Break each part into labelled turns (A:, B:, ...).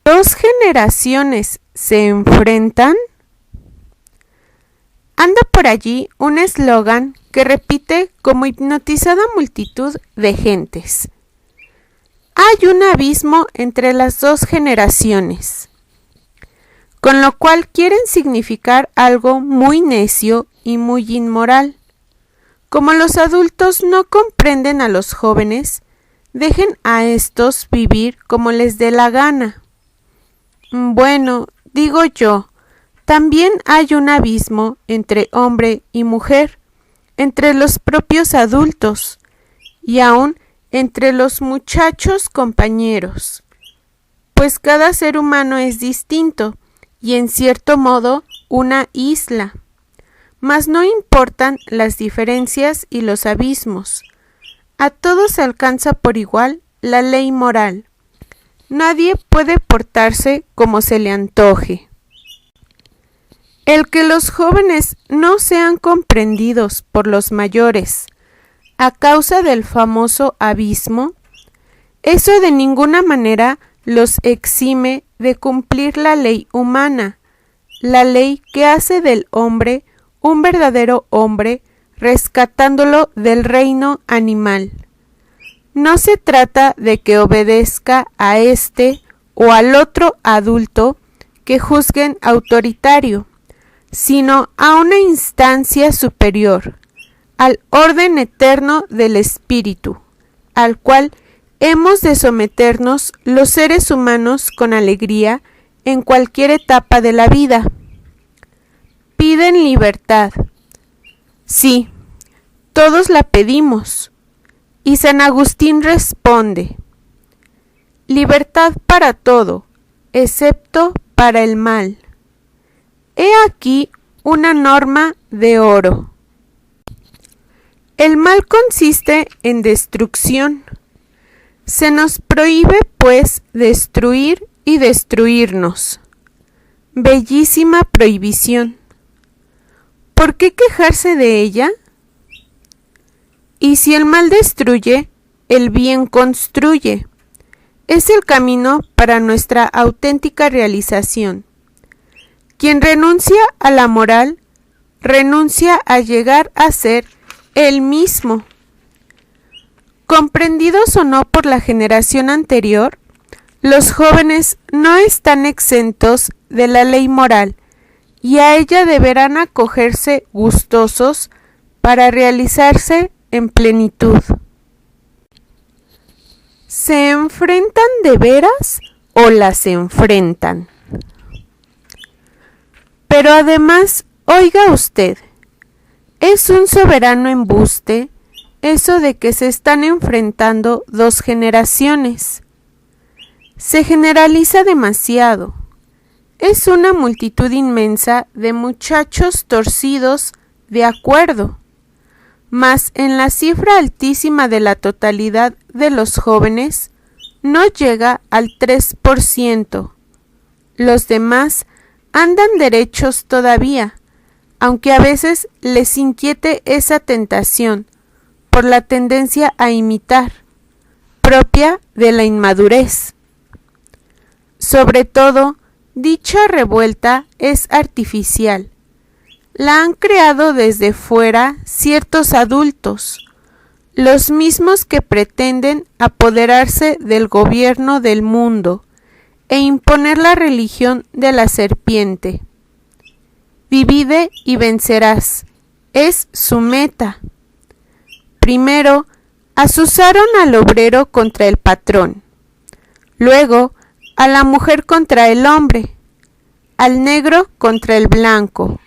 A: ¿Dos generaciones se enfrentan? Anda por allí un eslogan que repite como hipnotizada multitud de gentes. Hay un abismo entre las dos generaciones, con lo cual quieren significar algo muy necio y muy inmoral. Como los adultos no comprenden a los jóvenes, dejen a estos vivir como les dé la gana. Bueno, digo yo, también hay un abismo entre hombre y mujer, entre los propios adultos y aún entre los muchachos compañeros, pues cada ser humano es distinto y en cierto modo una isla. Mas no importan las diferencias y los abismos. A todos alcanza por igual la ley moral. Nadie puede portarse como se le antoje. El que los jóvenes no sean comprendidos por los mayores a causa del famoso abismo, eso de ninguna manera los exime de cumplir la ley humana, la ley que hace del hombre un verdadero hombre, rescatándolo del reino animal. No se trata de que obedezca a este o al otro adulto que juzguen autoritario, sino a una instancia superior, al orden eterno del espíritu, al cual hemos de someternos los seres humanos con alegría en cualquier etapa de la vida. Piden libertad. Sí, todos la pedimos. Y San Agustín responde: libertad para todo, excepto para el mal. He aquí una norma de oro. El mal consiste en destrucción. Se nos prohíbe, pues, destruir y destruirnos. Bellísima prohibición. ¿Por qué quejarse de ella? Y si el mal destruye, el bien construye. Es el camino para nuestra auténtica realización. Quien renuncia a la moral, renuncia a llegar a ser él mismo. Comprendidos o no por la generación anterior, los jóvenes no están exentos de la ley moral y a ella deberán acogerse gustosos para realizarse en plenitud. ¿Se enfrentan de veras o las enfrentan? Pero además, oiga usted, es un soberano embuste eso de que se están enfrentando dos generaciones. Se generaliza demasiado. Es una multitud inmensa de muchachos torcidos de acuerdo, mas en la cifra altísima de la totalidad de los jóvenes no llega al 3%. Los demás andan derechos todavía, aunque a veces les inquiete esa tentación por la tendencia a imitar, propia de la inmadurez. Sobre todo, dicha revuelta es artificial. La han creado desde fuera ciertos adultos, los mismos que pretenden apoderarse del gobierno del mundo e imponer la religión de la serpiente. Divide y vencerás, es su meta. Primero, azuzaron al obrero contra el patrón, luego a la mujer contra el hombre, al negro contra el blanco,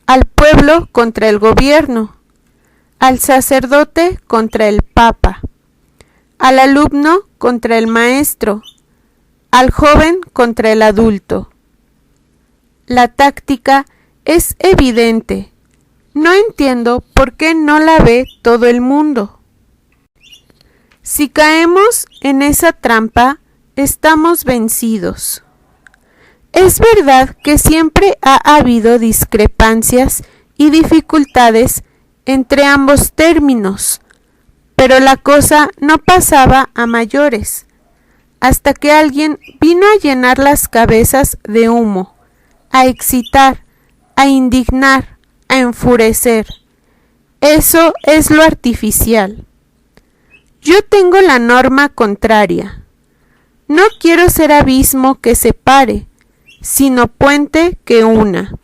A: al pueblo contra el gobierno, al sacerdote contra el papa, al alumno contra el maestro, al joven contra el adulto. La táctica es evidente. No entiendo por qué no la ve todo el mundo. Si caemos en esa trampa, estamos vencidos. Es verdad que siempre ha habido discrepancias y dificultades entre ambos términos, pero la cosa no pasaba a mayores. hasta que alguien vino a llenar las cabezas de humo, a excitar, a indignar, a enfurecer. Eso es lo artificial. Yo tengo la norma contraria. No quiero ser abismo que separe, sino puente que una.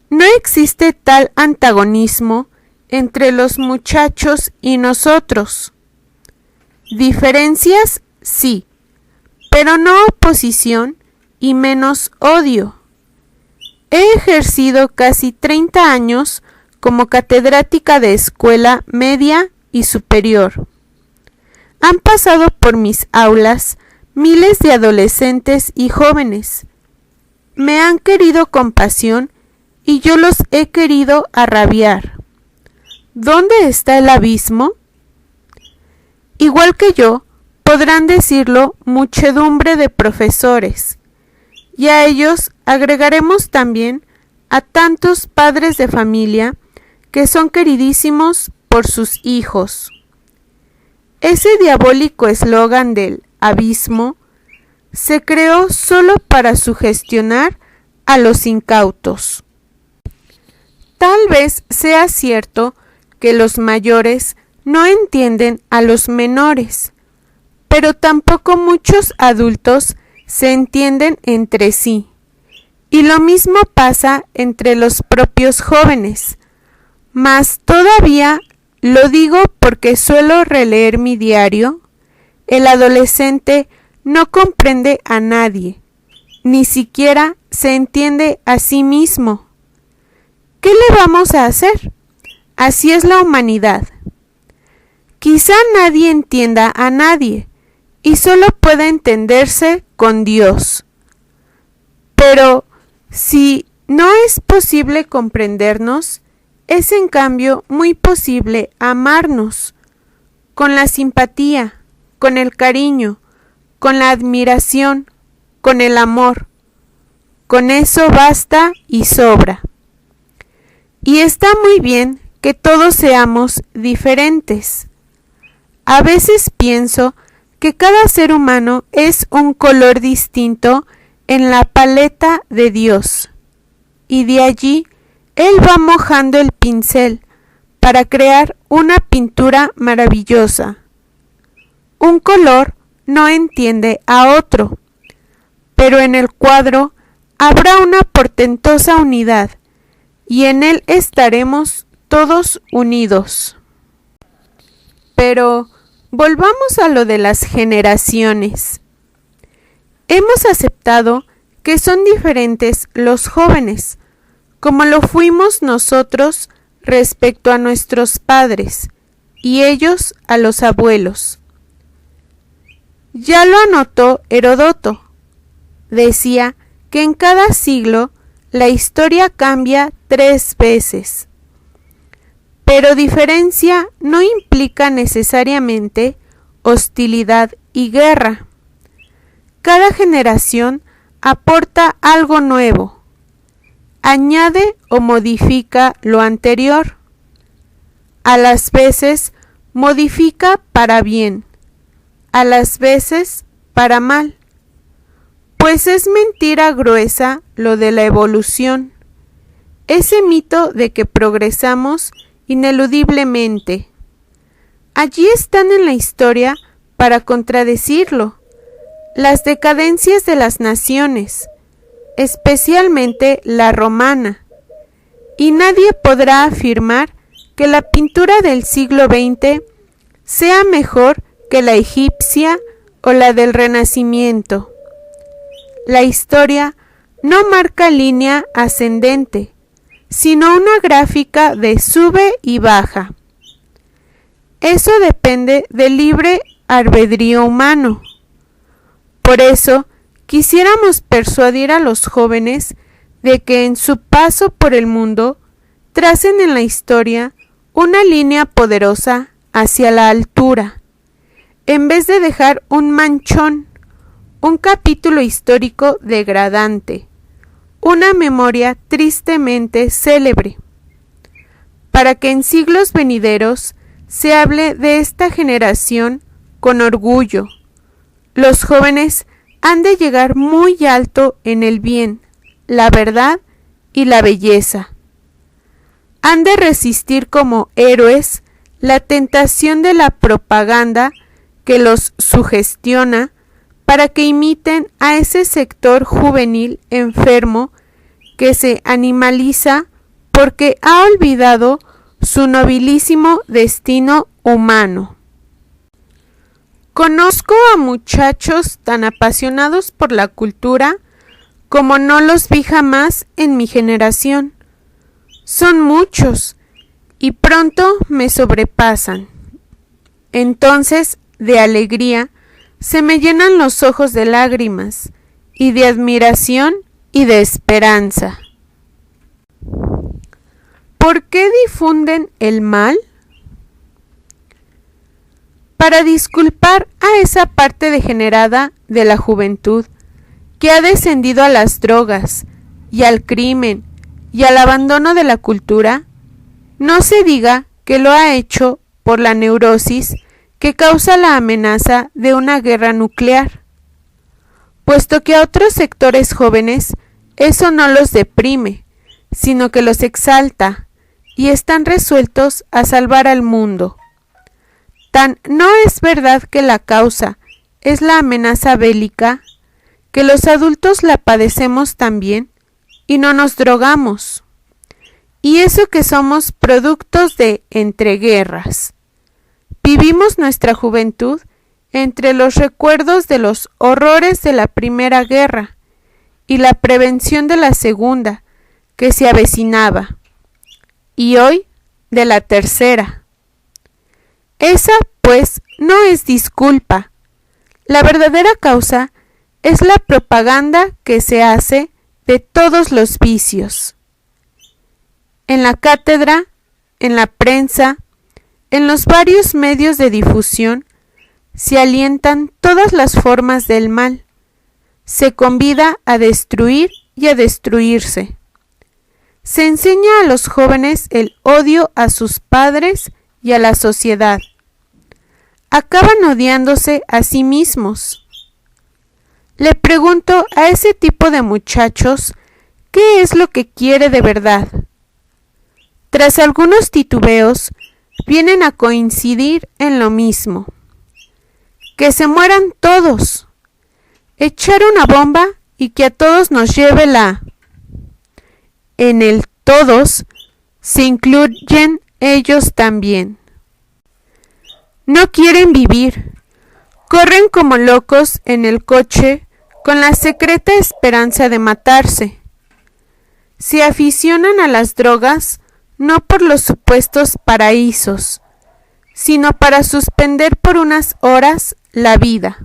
A: No existe tal antagonismo entre los muchachos y nosotros. Diferencias, sí, pero no oposición y menos odio. He ejercido casi 30 años como catedrática de escuela media y superior. Han pasado por mis aulas miles de adolescentes y jóvenes. Me han querido con pasión y yo los he querido arrabiar. ¿Dónde está el abismo? Igual que yo, podrán decirlo muchedumbre de profesores, y a ellos agregaremos también a tantos padres de familia que son queridísimos por sus hijos. Ese diabólico eslogan del abismo se creó solo para sugestionar a los incautos. Tal vez sea cierto que los mayores no entienden a los menores, pero tampoco muchos adultos se entienden entre sí. Y lo mismo pasa entre los propios jóvenes. Mas todavía, lo digo porque suelo releer mi diario, el adolescente no comprende a nadie, ni siquiera se entiende a sí mismo. ¿Qué le vamos a hacer? Así es la humanidad. Quizá nadie entienda a nadie, y solo pueda entenderse con Dios. Pero si no es posible comprendernos, es en cambio muy posible amarnos, con la simpatía, con el cariño, con la admiración, con el amor. Con eso basta y sobra. Y está muy bien que todos seamos diferentes. A veces pienso que cada ser humano es un color distinto en la paleta de Dios, y de allí Él va mojando el pincel para crear una pintura maravillosa. Un color no entiende a otro, pero en el cuadro habrá una portentosa unidad, y en él estaremos todos unidos. Pero volvamos a lo de las generaciones. Hemos aceptado que son diferentes los jóvenes, como lo fuimos nosotros respecto a nuestros padres, y ellos a los abuelos. Ya lo anotó Heródoto. Decía que en cada siglo la historia cambia 3 veces. Pero diferencia no implica necesariamente hostilidad y guerra. Cada generación aporta algo nuevo, añade o modifica lo anterior. A las veces modifica para bien, a las veces para mal. Pues es mentira gruesa lo de la evolución, ese mito de que progresamos ineludiblemente. Allí están en la historia para contradecirlo las decadencias de las naciones, especialmente la romana, y nadie podrá afirmar que la pintura del siglo XX sea mejor que la egipcia o la del Renacimiento. La historia no marca línea ascendente, sino una gráfica de sube y baja. Eso depende del libre albedrío humano. Por eso, quisiéramos persuadir a los jóvenes de que en su paso por el mundo tracen en la historia una línea poderosa hacia la altura, en vez de dejar un manchón, un capítulo histórico degradante, una memoria tristemente célebre, para que en siglos venideros se hable de esta generación con orgullo, Los jóvenes han de llegar muy alto en el bien, la verdad y la belleza. Han de resistir como héroes la tentación de la propaganda que los sugestiona para que imiten a ese sector juvenil enfermo que se animaliza porque ha olvidado su nobilísimo destino humano. Conozco a muchachos tan apasionados por la cultura como no los vi jamás en mi generación. Son muchos y pronto me sobrepasan. Entonces, de alegría, se me llenan los ojos de lágrimas y de admiración y de esperanza. ¿Por qué difunden el mal? Para disculpar a esa parte degenerada de la juventud que ha descendido a las drogas y al crimen y al abandono de la cultura, no se diga que lo ha hecho por la neurosis que causa la amenaza de una guerra nuclear, puesto que a otros sectores jóvenes eso no los deprime, sino que los exalta y están resueltos a salvar al mundo. Tan no es verdad que la causa es la amenaza bélica, que los adultos la padecemos también y no nos drogamos. Y eso que somos productos de entreguerras. Vivimos nuestra juventud entre los recuerdos de los horrores de la Primera Guerra y la prevención de la Segunda, que se avecinaba, y hoy de la Tercera. Esa, pues, no es disculpa. La verdadera causa es la propaganda que se hace de todos los vicios. En la cátedra, en la prensa, en los varios medios de difusión, se alientan todas las formas del mal. Se convida a destruir y a destruirse. Se enseña a los jóvenes el odio a sus padres y a la sociedad. Acaban odiándose a sí mismos. Le pregunto a ese tipo de muchachos qué es lo que quiere de verdad. Tras algunos titubeos, vienen a coincidir en lo mismo. Que se mueran todos. Echar una bomba y que a todos nos lleve la... En el todos se incluyen ellos también. No quieren vivir. Corren como locos en el coche con la secreta esperanza de matarse. Se aficionan a las drogas no por los supuestos paraísos, sino para suspender por unas horas la vida.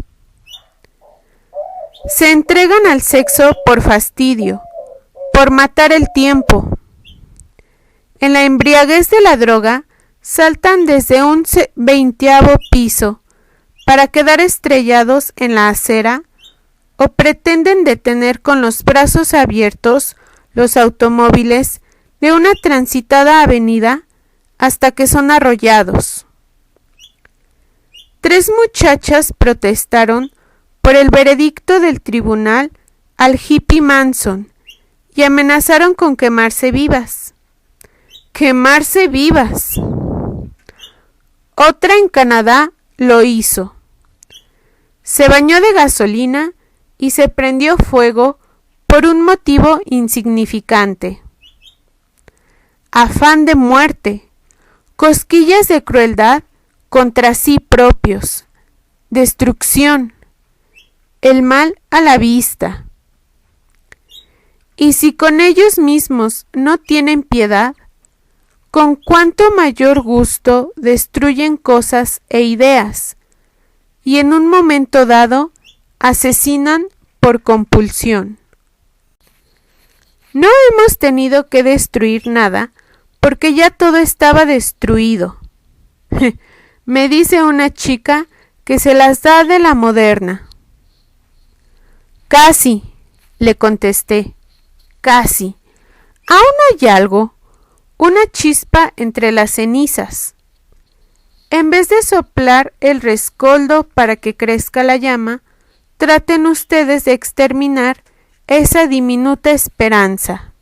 A: Se entregan al sexo por fastidio, por matar el tiempo. En la embriaguez de la droga, saltan desde un 20º piso para quedar estrellados en la acera o pretenden detener con los brazos abiertos los automóviles de una transitada avenida hasta que son arrollados. 3 muchachas protestaron por el veredicto del tribunal al hippie Manson y amenazaron con quemarse vivas. ¡Quemarse vivas! Otra en Canadá lo hizo. Se bañó de gasolina y se prendió fuego por un motivo insignificante. Afán de muerte, cosquillas de crueldad contra sí propios, destrucción, el mal a la vista. Y si con ellos mismos no tienen piedad, con cuánto mayor gusto destruyen cosas e ideas, y en un momento dado asesinan por compulsión. No hemos tenido que destruir nada, porque ya todo estaba destruido. Me dice una chica que se las da de la moderna. Casi, le contesté, casi. Aún hay algo, una chispa entre las cenizas. En vez de soplar el rescoldo para que crezca la llama, traten ustedes de exterminar esa diminuta esperanza.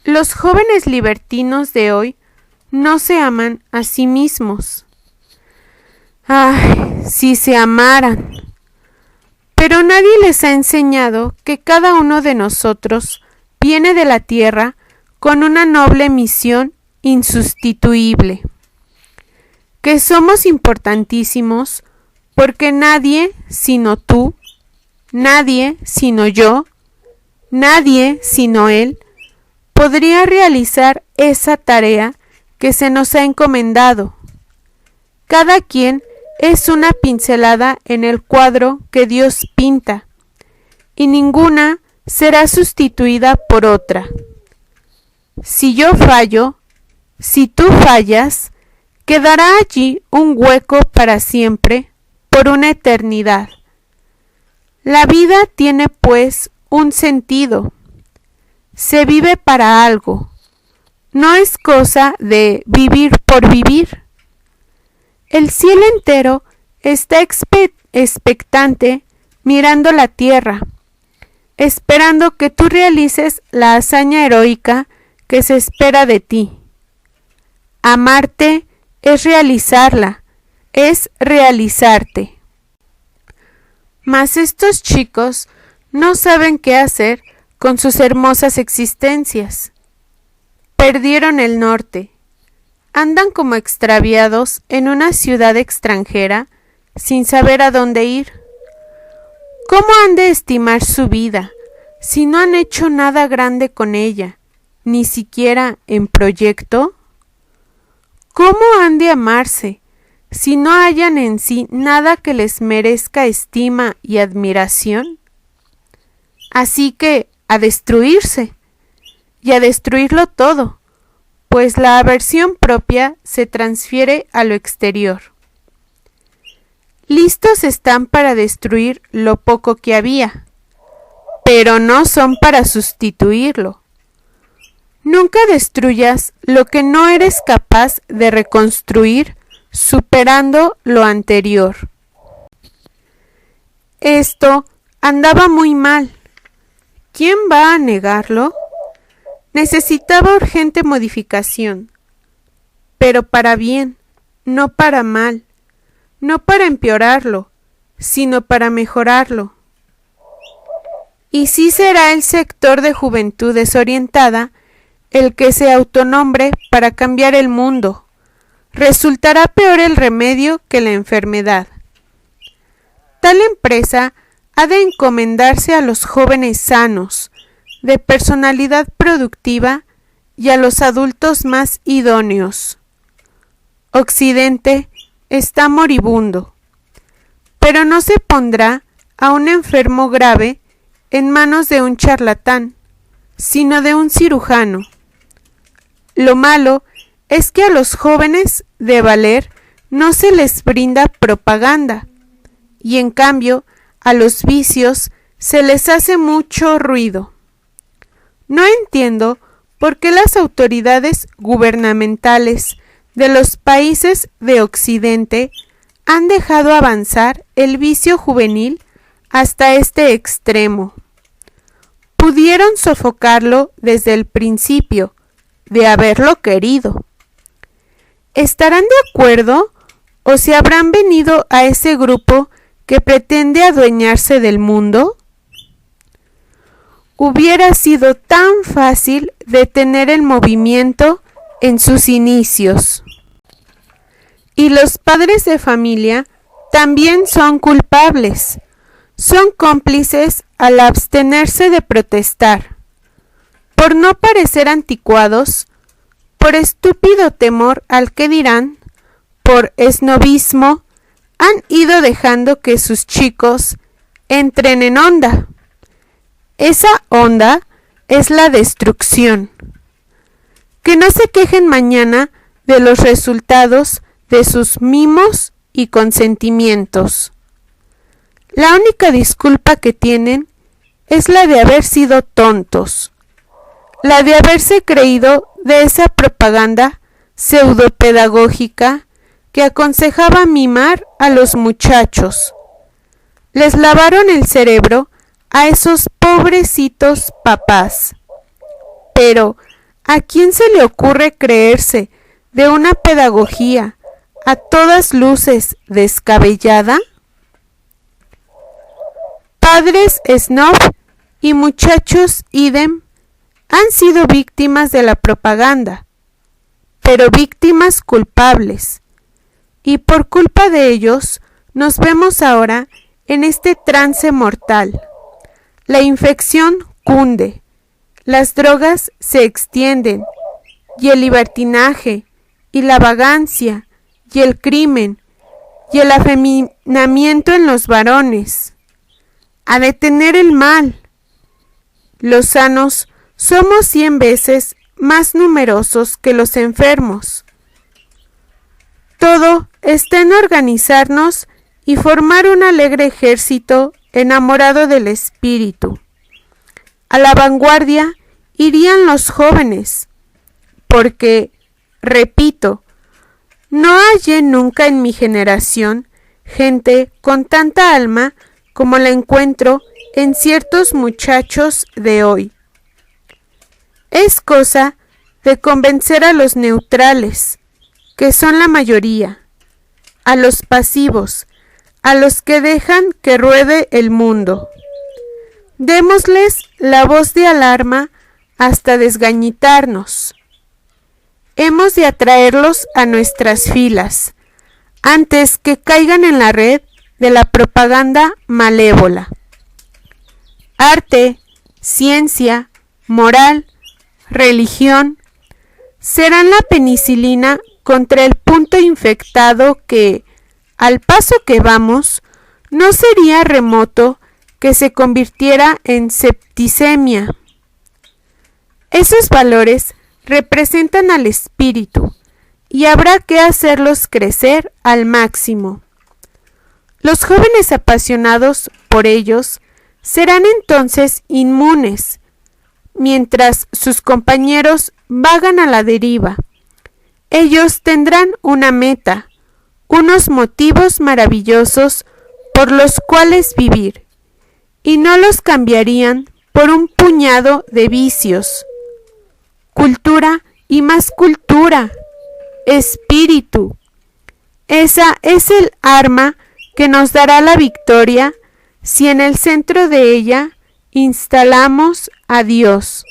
A: Los jóvenes libertinos de hoy no se aman a sí mismos. ¡Ay, si se amaran! Pero nadie les ha enseñado que cada uno de nosotros viene de la tierra con una noble misión insustituible, que somos importantísimos porque nadie sino tú, nadie sino yo, nadie sino él, podría realizar esa tarea que se nos ha encomendado. Cada quien es una pincelada en el cuadro que Dios pinta, y ninguna será sustituida por otra. Si yo fallo, si tú fallas, quedará allí un hueco para siempre, por una eternidad. La vida tiene, pues, un sentido. Se vive para algo. No es cosa de vivir por vivir. El cielo entero está expectante mirando la tierra, esperando que tú realices la hazaña heroica que se espera de ti. Amarte es realizarla, es realizarte. Mas estos chicos no saben qué hacer con sus hermosas existencias. Perdieron el norte. Andan como extraviados en una ciudad extranjera sin saber a dónde ir. ¿Cómo han de estimar su vida si no han hecho nada grande con ella, ni siquiera en proyecto? ¿Cómo han de amarse si no hallan en sí nada que les merezca estima y admiración? Así que a destruirse, y a destruirlo todo, pues la aversión propia se transfiere a lo exterior. Listos están para destruir lo poco que había, pero no son para sustituirlo. Nunca destruyas lo que no eres capaz de reconstruir superando lo anterior. Esto andaba muy mal. ¿Quién va a negarlo? Necesitaba urgente modificación, pero para bien, no para mal, no para empeorarlo, sino para mejorarlo. Y sí será el sector de juventud desorientada el que se autonombre para cambiar el mundo. Resultará peor el remedio que la enfermedad. Tal empresa ha de encomendarse a los jóvenes sanos, de personalidad productiva y a los adultos más idóneos. Occidente está moribundo, pero no se pondrá a un enfermo grave en manos de un charlatán, sino de un cirujano. Lo malo es que a los jóvenes de valer no se les brinda propaganda, y en cambio a los vicios se les hace mucho ruido. No entiendo por qué las autoridades gubernamentales de los países de Occidente han dejado avanzar el vicio juvenil hasta este extremo. Pudieron sofocarlo desde el principio, de haberlo querido. ¿Estarán de acuerdo o se habrán venido a ese grupo que pretende adueñarse del mundo? Hubiera sido tan fácil detener el movimiento en sus inicios. Y los padres de familia también son culpables, son cómplices al abstenerse de protestar. Por no parecer anticuados, por estúpido temor al que dirán, por esnobismo, han ido dejando que sus chicos entren en onda. Esa onda es la destrucción. Que no se quejen mañana de los resultados de sus mimos y consentimientos. La única disculpa que tienen es la de haber sido tontos, la de haberse creído de esa propaganda pseudopedagógica que aconsejaba mimar a los muchachos. Les lavaron el cerebro a esos pobrecitos papás. Pero, ¿a quién se le ocurre creerse de una pedagogía a todas luces descabellada? Padres snob y muchachos idem han sido víctimas de la propaganda, pero víctimas culpables, y por culpa de ellos nos vemos ahora en este trance mortal. La infección cunde, las drogas se extienden, y el libertinaje, y la vagancia, y el crimen, y el afeminamiento en los varones. A detener el mal. Los sanos somos 100 veces más numerosos que los enfermos. Todo está en organizarnos y formar un alegre ejército enamorado del espíritu. A la vanguardia irían los jóvenes, porque, repito, no hallé nunca en mi generación gente con tanta alma como la encuentro en ciertos muchachos de hoy. Es cosa de convencer a los neutrales, que son la mayoría, a los pasivos, a los que dejan que ruede el mundo. Démosles la voz de alarma hasta desgañitarnos. Hemos de atraerlos a nuestras filas, antes que caigan en la red de la propaganda malévola. Arte, ciencia, moral, religión, serán la penicilina contra el punto infectado que, al paso que vamos, no sería remoto que se convirtiera en septicemia. Esos valores representan al espíritu y habrá que hacerlos crecer al máximo. Los jóvenes apasionados por ellos serán entonces inmunes, mientras sus compañeros vagan a la deriva. Ellos tendrán una meta, unos motivos maravillosos por los cuales vivir, y no los cambiarían por un puñado de vicios. Cultura y más cultura, espíritu. Esa es el arma que nos dará la victoria si en el centro de ella instalamos a Dios.